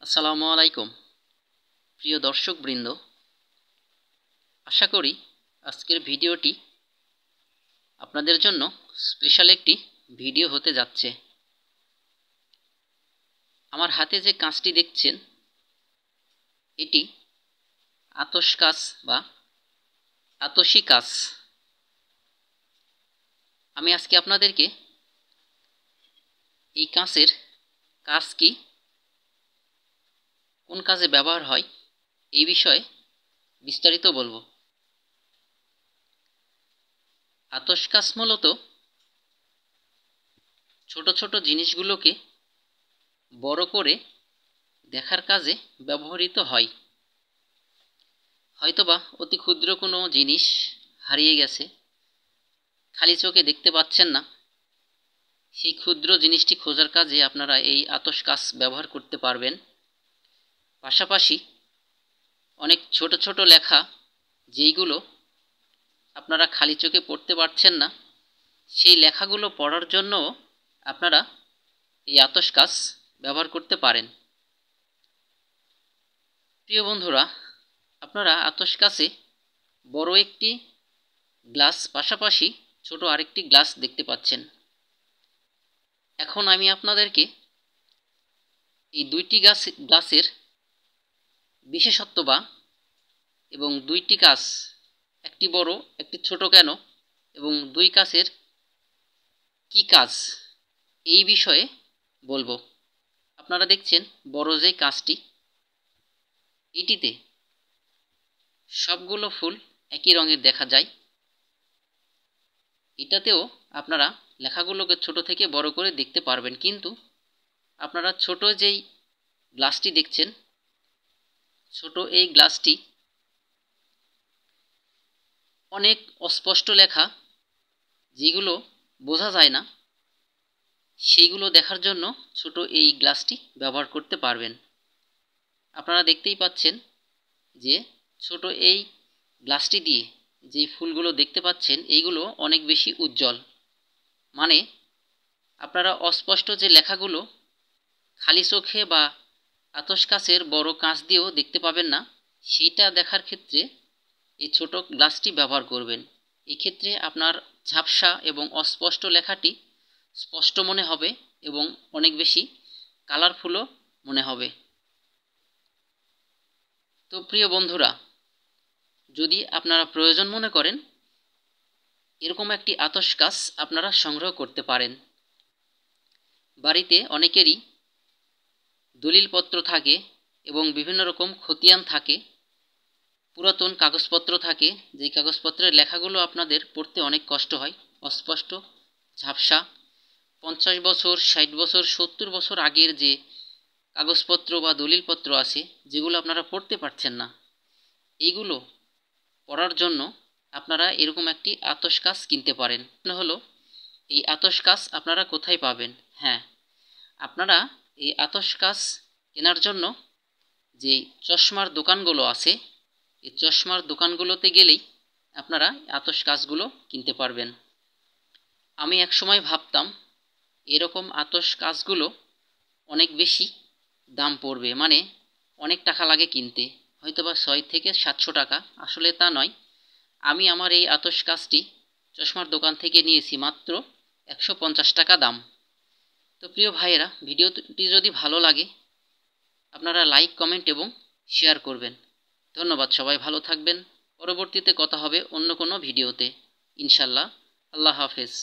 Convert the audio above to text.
আসসালামু আলাইকুম প্রিয় দর্শকবৃন্দ, আশা করি আজকের ভিডিওটি আপনাদের জন্য স্পেশাল একটি ভিডিও হতে যাচ্ছে। আমার হাতে যে কাঁচটি দেখছেন, এটি আতশ কাঁচ বা আতশী কাঁচ। আমি আজকে আপনাদেরকে এই কাঁচের কাজ কি, কোন কাজে ব্যবহার হয়, এই বিষয়ে বিস্তারিত বলবো। আতশ কাঁচ মূলত ছোট ছোট জিনিসগুলোকে বড় করে দেখার কাজে ব্যবহৃত হয়। হয়তোবা অতি ক্ষুদ্র কোনো জিনিস হারিয়ে গেছে, খালি চোখে দেখতে পাচ্ছেন না, সেই ক্ষুদ্র জিনিসটি খোঁজার কাজে আপনারা এই আতশ কাঁচ ব্যবহার করতে পারবেন। পাশাপাশি অনেক ছোট ছোট লেখা, যেইগুলো আপনারা খালি চোখে পড়তে পারছেন না, সেই লেখাগুলো পড়ার জন্য আপনারা এই আতশ কাঁচ ব্যবহার করতে পারেন। প্রিয় বন্ধুরা, আপনারা আতশ কাঁচে বড় একটি গ্লাস, পাশাপাশি ছোট আরেকটি গ্লাস দেখতে পাচ্ছেন। এখন আমি আপনাদেরকে এই দুইটি গ্লাসের বিশেষত্ব এবং দুইটি কাঁচ, একটি বড় একটি ছোট কেন, এবং দুই কাঁচের কি কাজ, এই বিষয়ে বলবো। আপনারা দেখছেন বড় যে কাঁচটি, এটিতে সবগুলো ফুল একই রঙের দেখা যায়। এটাতেও আপনারা লেখাগুলোকে ছোট থেকে বড় করে দেখতে পারবেন, কিন্তু আপনারা ছোট যেই গ্লাসটি দেখছেন, ছোট এই গ্লাসটি অনেক অস্পষ্ট লেখা, যেগুলো বোঝা যায় না, সেইগুলো দেখার জন্য ছোট এই গ্লাসটি ব্যবহার করতে পারবেন। আপনারা দেখতেই পাচ্ছেন যে ছোট এই গ্লাসটি দিয়ে যে ফুলগুলো দেখতে পাচ্ছেন, এইগুলো অনেক বেশি উজ্জ্বল। মানে আপনারা অস্পষ্ট যে লেখাগুলো খালি চোখে বা আতশ কাঁচের বড় কাঁচ দিয়েও দেখতে পাবেন না, সেইটা দেখার ক্ষেত্রে এই ছোট গ্লাসটি ব্যবহার করবেন। এক্ষেত্রে আপনার ঝাপসা এবং অস্পষ্ট লেখাটি স্পষ্ট মনে হবে এবং অনেক বেশি কালারফুলও মনে হবে। তো প্রিয় বন্ধুরা, যদি আপনারা প্রয়োজন মনে করেন, এরকম একটি আতশ কাঁচ আপনারা সংগ্রহ করতে পারেন। বাড়িতে অনেকেরই দলিলপত্র থাকে এবং বিভিন্ন রকম খতিয়ান থাকে, পুরাতন কাগজপত্র থাকে, যেই কাগজপত্রের লেখাগুলো আপনাদের পড়তে অনেক কষ্ট হয়, অস্পষ্ট, ঝাপসা। 50 বছর, 60 বছর, 70 বছর আগের যে কাগজপত্র বা দলিলপত্র আছে, যেগুলো আপনারা পড়তে পারছেন না, এইগুলো পড়ার জন্য আপনারা এরকম একটি আতশ কাঁচ কিনতে পারেন। হলো এই আতশ কাঁচ আপনারা কোথায় পাবেন? হ্যাঁ, আপনারা এই আতশ কাঁচ কেনার জন্য যে চশমার দোকানগুলো আছে, এই চশমার দোকানগুলোতে গেলেই আপনারা আতশ কাঁচগুলো কিনতে পারবেন। আমি একসময় ভাবতাম এরকম আতশ কাঁচগুলো অনেক বেশি দাম পড়বে, মানে অনেক টাকা লাগে কিনতে, হয়তোবা 6 থেকে 700 টাকা। আসলে তা নয়। আমি আমার এই আতশ কাঁচটি চশমার দোকান থেকে নিয়েছি মাত্র 150 টাকা দাম। তো প্রিয় ভাইয়েরা, ভিডিওটি যদি ভালো লাগে আপনারা লাইক, কমেন্ট এবং শেয়ার করবেন। ধন্যবাদ। সবাই ভালো থাকবেন। পরবর্তীতে কথা হবে অন্য কোনো ভিডিওতে, ইনশাল্লাহ। আল্লাহ হাফেজ।